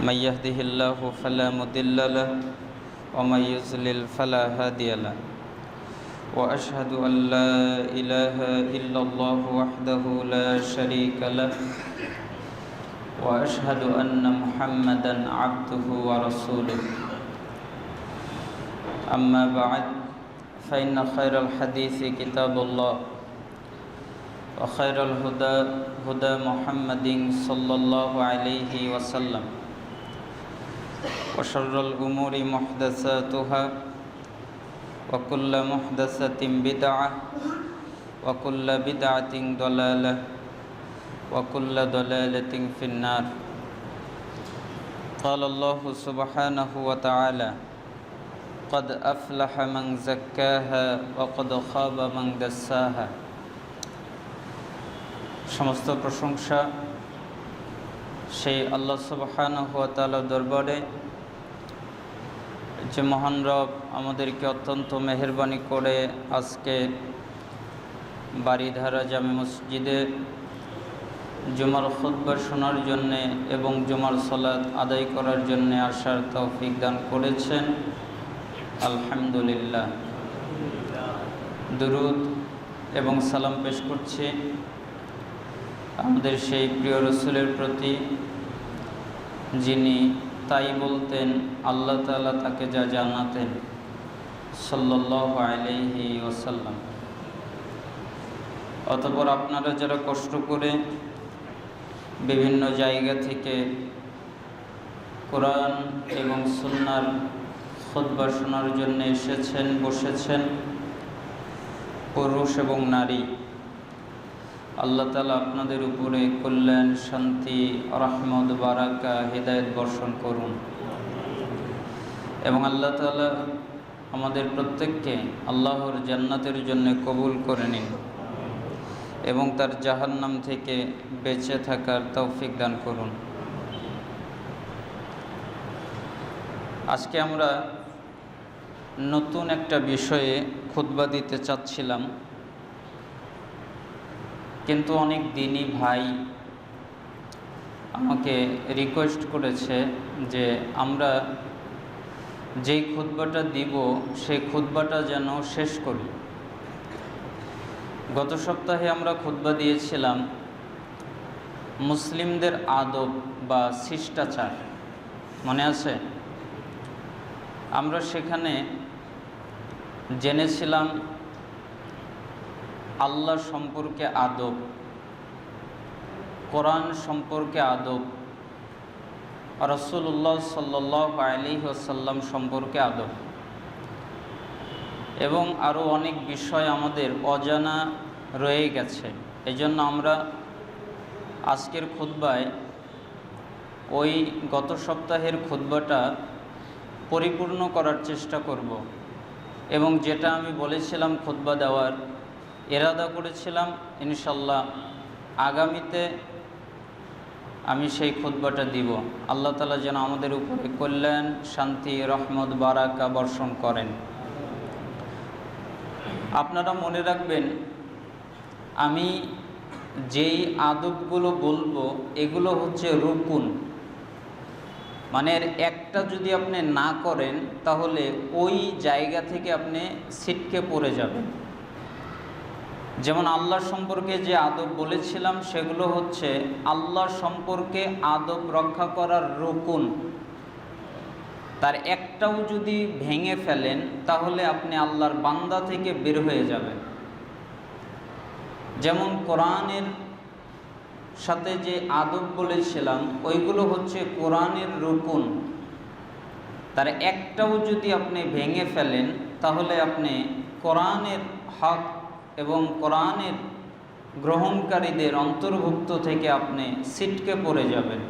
من يهده الله فلا مضل له ومن يضلل فلا هادي له وأشهد أن لا إله إلا الله وحده لا شريك له وأشهد أن محمدا عبده ورسوله أما بعد فإن خير الحديث كتاب الله وخير الهدى هدى محمد صلى الله عليه وسلم وشر الأمور محدثاتها وكل محدثة بدعة وكل بدعة ضلالة وكل ضلالة في النار. قال الله سبحانه وتعالى قد أفلح من زكاها وقد خاب من دساها. সমস্ত প্রশংসা সেই আল্লাহ সুবহানাহু ওয়া তাআলার দরবারে, যে মহান রব আমাদেরকে অত্যন্ত মেহেরবানি করে আজকে বাড়িধারা জামে মসজিদে জুমার খুতবা শোনার জন্যে এবং জুমার সালাত আদায় করার জন্যে আসার তৌফিক দান করেছেন। আলহামদুলিল্লাহ। দুরুদ এবং সালাম পেশ করছি আমাদের সেই প্রিয় রসুলের প্রতি, যিনি তাই বলতেন আল্লাহ তাআলা তাকে যা জানাতেন, সাল্লাল্লাহু আলাইহি ওয়াসাল্লাম। অতঃপর আপনারা যারা কষ্ট করে বিভিন্ন জায়গা থেকে কোরআন এবং সুন্নাহর খুতবা শোনার জন্য এসেছেন, বসেছেন, পুরুষ এবং নারী, আল্লাহ তাআলা আপনাদের উপরে কল্যাণ, শান্তি, রহমত, বারাকা, হিদায়াত বর্ষণ করুন এবং আল্লাহ তাআলা আমাদের প্রত্যেককে আল্লাহর জান্নাতের জন্য কবুল করে নিন এবং তার জাহান্নাম থেকে বেঁচে থাকার তৌফিক দান করুন। আজকে আমরা নতুন একটা বিষয়ে খুতবা দিতে চাচ্ছিলাম, কিন্তু অনেক দিনই ভাই আমাকে রিকোয়েস্ট করেছে যে আমরা যেই খুতবাটা দিব সেই খুতবাটা যেন শেষ করি। গত সপ্তাহে আমরা খুতবা দিয়েছিলাম মুসলিমদের আদব বা শিষ্টাচার, মনে আছে? আমরা সেখানে জেনেছিলাম আল্লাহ সম্পর্কে আদব, কোরআন সম্পর্কে আদব, রাসূলুল্লাহ সাল্লাল্লাহু আলাইহি ওয়াসাল্লাম সম্পর্কে আদব, এবং আরও অনেক বিষয় আমাদের অজানা রয়ে গেছে। এজন্য আমরা আজকের খুতবায় ওই গত সপ্তাহের খুতবাটা পরিপূর্ণ করার চেষ্টা করব এবং যেটা আমি বলেছিলাম খুতবা দেওয়ার ইরাদা করেছিলাম, ইনশাল্লাহ আগামীতে আমি সেই খুতবাটা দিব। আল্লাহ তাআলা যেন আমাদের উপরে কল্যাণ, শান্তি, রহমত, বারাকা বর্ষণ করেন। আপনারা মনে রাখবেন, আমি যেই আদবগুলো বলবো এগুলো হচ্ছে রুকুন, মানে একটা যদি আপনি না করেন তাহলে ওই জায়গা থেকে আপনি ছিটকে পড়ে যাবেন। যেমন আল্লাহ সম্পর্কে যে আদব বলেছিলাম সেগুলো হচ্ছে আল্লাহ সম্পর্কে আদব রক্ষা করার রুকুন, তার একটাও যদি ভেঙে ফেলেন তাহলে আপনি আল্লাহর বান্দা থেকে বের হয়ে যাবেন। যেমন কোরআনের সাথে যে আদব বলেছিলাম ওইগুলো হচ্ছে কোরআনের রুকুন, তার একটাও যদি আপনি ভেঙে ফেলেন তাহলে আপনি কোরআনের হক এবং কোরআনের গ্রহণকারীদের অন্তর্ভুক্ত থেকে আপনি ছিটকে পড়ে যাবেন।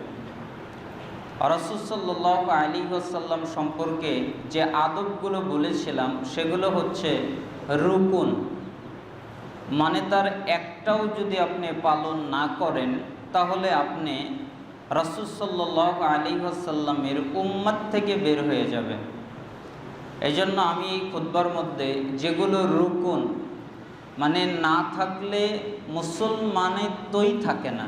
রাসূল সাল্লাল্লাহু আলাইহি ওয়াসাল্লাম সম্পর্কে যে আদবগুলো বলেছিলাম সেগুলো হচ্ছে রুকুন, মানে তার একটাও যদি আপনি পালন না করেন তাহলে আপনি রাসূল সাল্লাল্লাহু আলাইহি ওয়াসাল্লামের উম্মত থেকে বের হয়ে যাবেন। এজন্য আমি এই খুতবার মধ্যে যেগুলো রুকুন, মানে না থাকলে মুসলমানেরই থাকে না,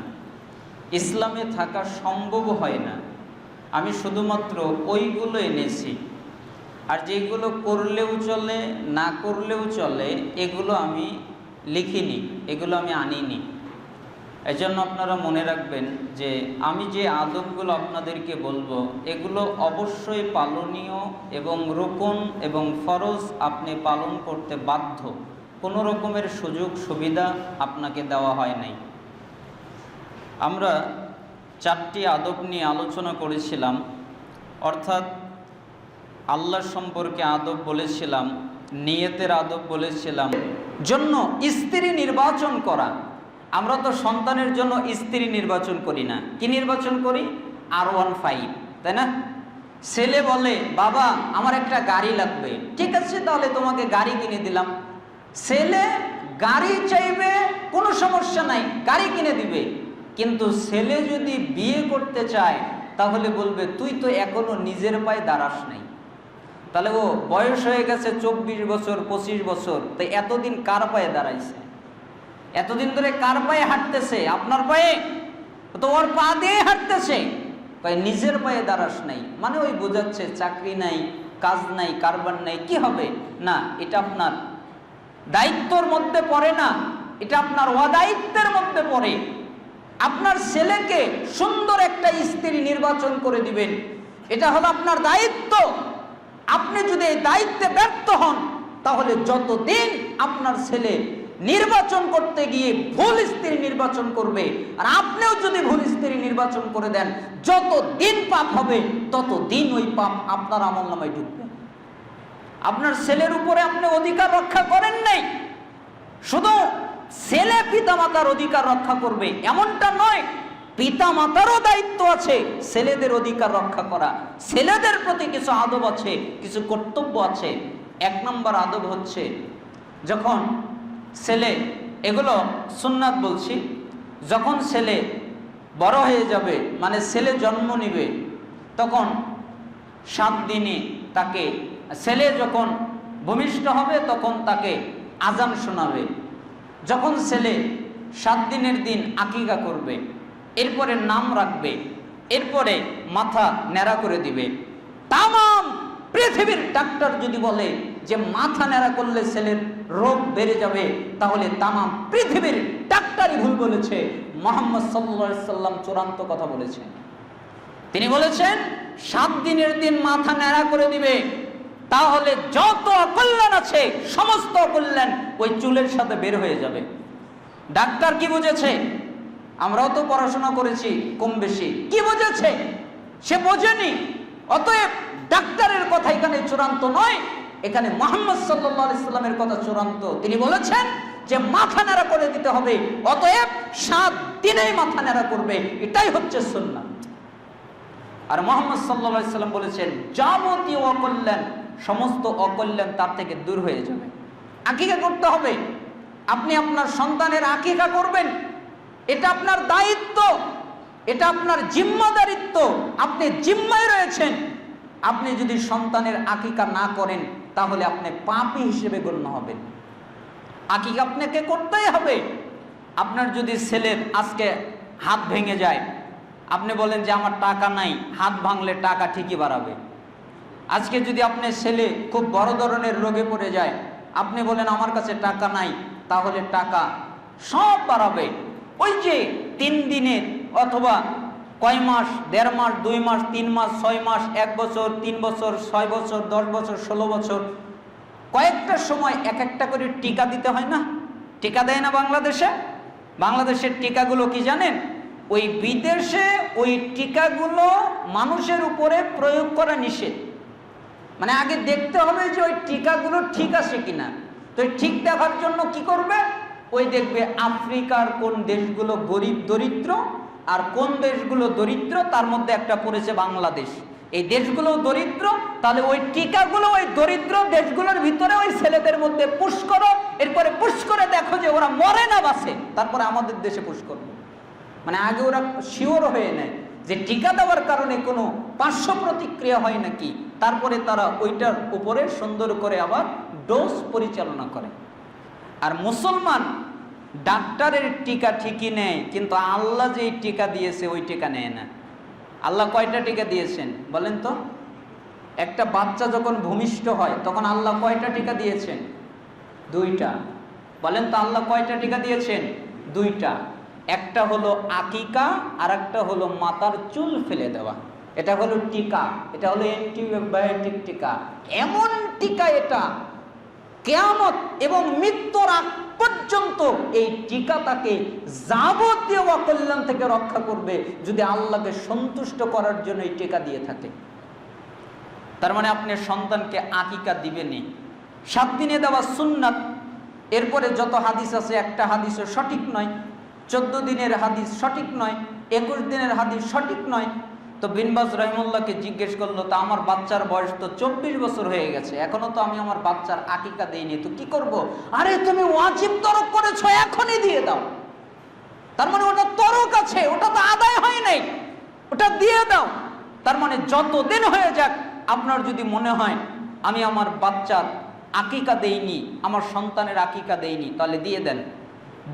ইসলামে থাকা সম্ভব হয় না, আমি শুধুমাত্র ওইগুলো এনেছি, আর যেগুলো করলেও চলে না করলেও চলে এগুলো আমি লিখিনি, এগুলো আমি আনিনি। এজন্য আপনারা মনে রাখবেন যে আমি যে আদবগুলো আপনাদেরকে বলবো এগুলো অবশ্যই পালনীয় এবং রুকন এবং ফরজ আপনি পালন করতে বাধ্য। কোনো রকমের সুযোগ সুবিধা আপনাকে দেওয়া হয় নাই। আমরা 4টি আদব নিয়ে আলোচনা করেছিলাম, অর্থাৎ আল্লাহ সম্পর্কে আদব বলেছিলাম, নিয়তের আদব বলেছিলাম, জন্য স্ত্রী নির্বাচন করা। আমরা তো সন্তানের জন্য স্ত্রী নির্বাচন করি না, কি নির্বাচন করি? R15, তাই না? ছেলে বলে বাবা আমার একটা গাড়ি লাগবে, ঠিক আছে তাহলে তোমাকে গাড়ি কিনে দিলাম। ছেলে গাড়ি চাইবে, কোনো সমস্যা নাই, গাড়ি কিনে দিবে। কিন্তু ছেলে যদি বিয়ে করতে চায় তাহলে বলবে তুই তো এখনো নিজের পায়ে দাঁড়াস নাই। তাহলে ও বয়স হয়ে গেছে 24 বছর 25 বছর, তাই এতদিন কার পায়ে দাঁড়াইছে? এতদিন ধরে কার পায়ে হাঁটতেছে? আপনার পায়ে? তো ওর পা দিয়ে হাঁটতেছে, নিজের পায়ে দাঁড়াস নাই, মানে ওই বোঝাচ্ছে চাকরি নাই, কাজ নাই, কারবার নাই, কি হবে না। এটা আপনার দায়িত্বর মধ্যে পড়ে না, এটা আপনার অদায়িত্বের মধ্যে পড়ে। আপনার ছেলেকে সুন্দর একটা স্ত্রী নির্বাচন করে দিবেন, এটা হলো আপনার দায়িত্ব। আপনি যদি এই দায়িত্বে ব্যর্থ হন তাহলে যতদিন আপনার ছেলে নির্বাচন করতে গিয়ে ভুল স্ত্রী নির্বাচন করবে, আর আপনিও যদি ভুল স্ত্রী নির্বাচন করে দেন, যতদিন পাপ হবে ততদিন ওই পাপ আপনার আমলনামায় ঢুকবে। আপনার ছেলের উপরে আপনি অধিকার রক্ষা করেন নাই, শুধু ছেলে পিতামাতার অধিকার রক্ষা করবে এমনটা নয়, পিতামাতারও দায়িত্ব আছে ছেলেদের অধিকার রক্ষা করা। ছেলেদের প্রতি কিছু আদব আছে, কিছু কর্তব্য আছে। 1 নম্বর আদব হচ্ছে, যখন ছেলে, এগুলো সুন্নাত বলছি, যখন ছেলে বড় হয়ে যাবে, মানে ছেলে জন্ম নিবে, তখন 7 দিনে তাকে, ছেলে যখন ভূমিষ্ঠ হবে তখন তাকে আজান শোনাবে। যখন ছেলে 7 দিনের দিন আকিকা করবে, এরপরে নাম রাখবে, এরপরে মাথা ন্যাড়া করে দিবে। তামাম পৃথিবীর ডাক্তার যদি বলে যে মাথা ন্যাড়া করলে ছেলের রোগ বেড়ে যাবে, তাহলে তামাম পৃথিবীর ডাক্তারই ভুল বলেছে। মুহাম্মদ সাল্লাল্লাহু আলাইহি সাল্লাম চূড়ান্ত কথা বলেছেন। তিনি বলেছেন 7 দিনের দিন মাথা ন্যাড়া করে দিবে, তাহলে যত অকল্যাণ আছে সমস্ত অকল্যাণ ওই চুলের সাথে বের হয়ে যাবে। ডাক্তার কি বুঝেছে? আমরাও তো পড়াশোনা করেছি কম বেশি, কি বুঝেছে? সে বোঝেনি। অতএব ডাক্তারের কথা এখানে চূড়ান্ত নয়, এখানে মুহাম্মদ সাল্লাল্লাহু আলাইহি সাল্লামের কথা চূড়ান্ত। তিনি বলেছেন যে মাথা ন্যাড়া করে দিতে হবে, অতএব 7 দিনেই মাথা ন্যাড়া করবে, এটাই হচ্ছে সুন্নাহ। আর মুহাম্মদ সাল্লাল্লাহু আলাইহি সাল্লাম বলেছেন যাবতীয় অকল্যাণ, সমস্ত অকল্যাণ তার থেকে দূর হয়ে যাবে। আকিকা করতে হবে, আপনি আপনার সন্তানের আকিকা করবেন, এটা আপনার দায়িত্ব, এটা আপনার জিম্মাদারিত্ব, আপনি জিম্মায় রয়েছেন। আপনি যদি সন্তানের আকিকা না করেন তাহলে আপনি পাপী হিসেবে গণ্য হবেন। আকিকা আপনাকে করতেই হবে। আপনার যদি ছেলের আজকে হাত ভেঙে যায়, আপনি বলেন যে আমার টাকা নাই, হাত ভাঙলে টাকা ঠিকই বাড়াবে। আজকে যদি আপনার ছেলে খুব বড় ধরনের রোগে পড়ে যায়, আপনি বলেন আমার কাছে টাকা নাই, তাহলে টাকা সব বাড়াবে। ওই যে 3 দিনের অথবা কয় মাস, 1.5 মাস, 2 মাস, 3 মাস, 6 মাস, 1 বছর, 3 বছর, 6 বছর, 10 বছর, 16 বছর, কয়েকটা সময় এক একটা করে টিকা দিতে হয় না? টিকা দেয় না বাংলাদেশে? বাংলাদেশের টিকাগুলো কি জানেন? ওই বিদেশে ওই টিকাগুলো মানুষের উপরে প্রয়োগ করা নিষেধ। মানে আগে দেখতে হবে যে ওই টিকাগুলো ঠিক আছে কিনা। তো ঠিক দেখার জন্য কি করবে? ওই দেখবে আফ্রিকার কোন দেশগুলো গরিব দরিদ্র আর কোন দেশগুলো দরিদ্র, তার মধ্যে একটা পড়েছে বাংলাদেশ। এই দেশগুলো দরিদ্র, তাহলে ওই টিকাগুলো ওই দরিদ্র দেশগুলোর ভিতরে ওই ছেলেদের মধ্যে পুশ করো, এরপরে পুশ করে দেখো যে ওরা মরে না বাঁচে, তারপরে আমাদের দেশে পুশ করবে। মানে আগে ওরা শিওর হয়ে নেয় যে টিকা দেওয়ার কারণে কোনো পার্শ্ব প্রতিক্রিয়া হয় নাকি, তারপরে তারা ওইটার উপরে সুন্দর করে আবার ডোজ পরিচালনা করে। আর মুসলমান ডাক্তারের টিকা ঠিকই নেয়, কিন্তু আল্লাহ যে টিকা দিয়েছে ওই টিকা নেয় না। আল্লাহ কয়টা টিকা দিয়েছেন বলেন তো? একটা বাচ্চা যখন ভূমিষ্ঠ হয় তখন আল্লাহ কয়টা টিকা দিয়েছেন? 2টা। বলেন তো আল্লাহ কয়টা টিকা দিয়েছেন? 2টা। একটা হলো আকিকা, আর একটা হলো মাথার চুল ফেলে দেওয়া। এটা হলো টিকা, এটা হলো অ্যান্টিবায়োটিক টিকা। এমন টিকা এটা, কিয়ামত এবং মৃত্যুর আগ পর্যন্ত এই টিকা তাকে যাবতীয় অকল্যাণ থেকে রক্ষা করবে, যদি আল্লাহকে সন্তুষ্ট করার জন্য এই টিকা দিয়ে থাকে। তার মানে আপনি সন্তানকে আকিকা দিবেনই। 7 দিনে দেওয়া সুন্নাত। এরপরে যত হাদিস আছে, একটা হাদিসও সঠিক নয়। 14 দিনের হাদিস সঠিক নয়, 21 দিনের হাদিস সঠিক নয়। তো বিন বাজ রহিমুল্লাহকে জিজ্ঞেস করলো, তা আমার বাচ্চার বয়স তো 24 বছর হয়ে গেছে, এখনো তো আমি আমার বাচ্চার আকিকা দেইনি, তো কি করব? আরে তুমি ওয়াজিব তরক করেছো, এখনই দিয়ে দাও। তার মানে ওটা তরক আছে, ওটা তো আদায় হয় নাই, ওটা দিয়ে দাও। তার মানে যতদিন হয়ে যাক, আপনার যদি মনে হয় আমি আমার বাচ্চার আকিকা দেইনি, আমার সন্তানের আকিকা দেইনি, তাহলে দিয়ে দেন।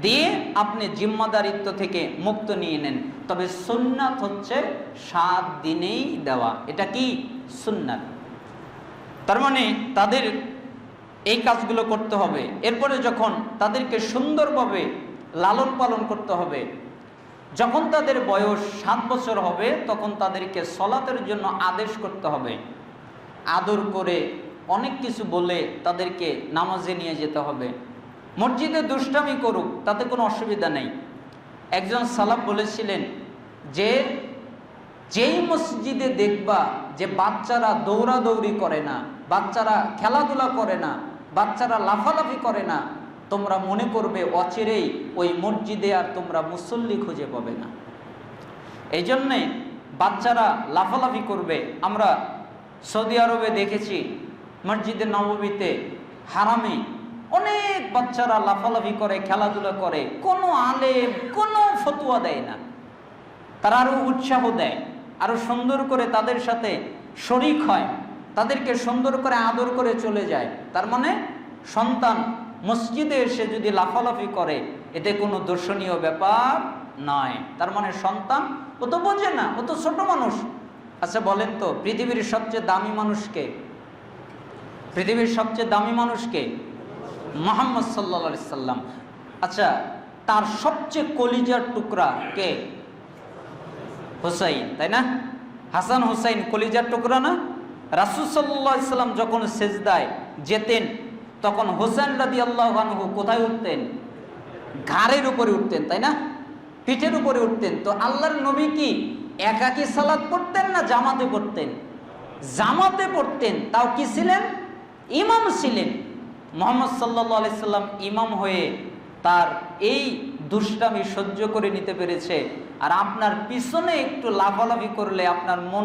দিয়ে আপনি জিম্মাদারিত্ব থেকে মুক্ত নিয়ে নেন। তবে সুন্নাত হচ্ছে 7 দিনেই দেওয়া। এটা কি? সুন্নাত। তার মানে তাদের এই কাজগুলো করতে হবে। এরপরে যখন তাদেরকে সুন্দরভাবে লালন পালন করতে হবে, যখন তাদের বয়স 7 বছর হবে তখন তাদেরকে সলাতের জন্য আদেশ করতে হবে। আদর করে অনেক কিছু বলে তাদেরকে নামাজে নিয়ে যেতে হবে। মসজিদে দুষ্টামি করুক, তাতে কোনো অসুবিধা নেই। একজন সালাফ বলেছিলেন যে যেই মসজিদে দেখবা যে বাচ্চারা দৌড়াদৌড়ি করে না, বাচ্চারা খেলাধুলা করে না, বাচ্চারা লাফালাফি করে না, তোমরা মনে করবে অচিরেই ওই মসজিদে আর তোমরা মুসল্লি খুঁজে পাবে না। এই জন্যে বাচ্চারা লাফালাফি করবে। আমরা সৌদি আরবে দেখেছি, মসজিদে নববীতে, হারামে অনেক বাচ্চারা লাফালাফি করে, খেলাধুলা করে, কোনো আলেম কোনো ফতোয়া দেয় না। তারা আরো উৎসাহ দেয়, আরো সুন্দর করে তাদের সাথে শরীক হয়, তাদেরকে সুন্দর করে আদর করে চলে যায়। তার মানে সন্তান মসজিদে এসে যদি লাফালাফি করে, এতে কোনো দর্শনীয় ব্যাপার নয়। তার মানে সন্তান ও তো বোঝে না, ও তো ছোট মানুষ। আচ্ছা বলেন তো, পৃথিবীর সবচেয়ে দামি মানুষকে? পৃথিবীর সবচেয়ে দামি মানুষকে? মুহাম্মদ সাল্লাল্লাহু আলাইহি সাল্লাম। আচ্ছা, তার সবচেয়ে কলিজার টুকরা কে? হুসাইন, তাই না? হাসান হুসাইন কলিজার টুকরা না? রাসূল সাল্লাল্লাহু আলাইহি সাল্লাম যখন সেজদায় যেতেন তখন হোসেন রাদিয়াল্লাহু আনহু কোথায় উঠতেন? ঘাড়ের উপরে উঠতেন, তাই না? পিঠের উপরে উঠতেন। তো আল্লাহর নবী কি একাকী সালাত পড়তেন না জামাতে পড়তেন? জামাতে পড়তেন। তাও কি ছিলেন? ইমাম ছিলেন। মুহাম্মদ সাল্লাল্লাহু আলাইহি সাল্লাম ইমাম হয়ে তার এই দুষ্টামি সহ্য করে নিতে পেরেছে। আর আপনার পিছনে একটু লাফালাফি করলে আপনার মন